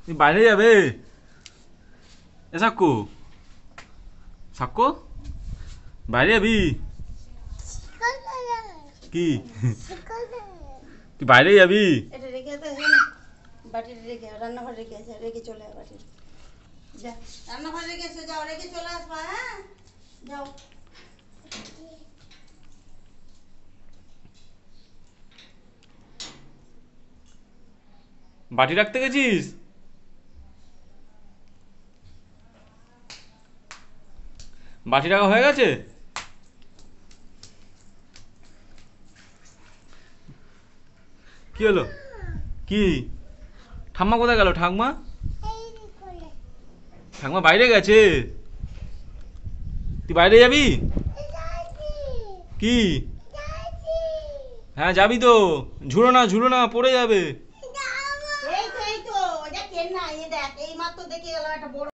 তুই বাইরে যাবে? এ সাক্কু, সাক্কু, বাইরে যাবি? কি তুই বাইরে যাবি? এটা রেখে দে, বাটিটা রেখে রান্নাঘরে রেখে আছে, রেখে চলে আয় বাটি। যা রান্নাঘরে রেখে এসে যাও, রেখে চলে আসবা। হ্যাঁ যাও। বাটি রাখতে গেছিস? বাটি রাখা হয়ে গেছে? কি হলো? কি? ঠাম্মা কোথায় গেল? ঠাম্মা, ঠাম্মা বাইরে গেছে। তুই বাইরে যাবি? কি? হ্যাঁ যাবি তো। ঝুলো না পড়ে যাবে। এই তো এই তো, এটা কেন না, এই দেখ এই মাত্র দেখে গেল একটা বড়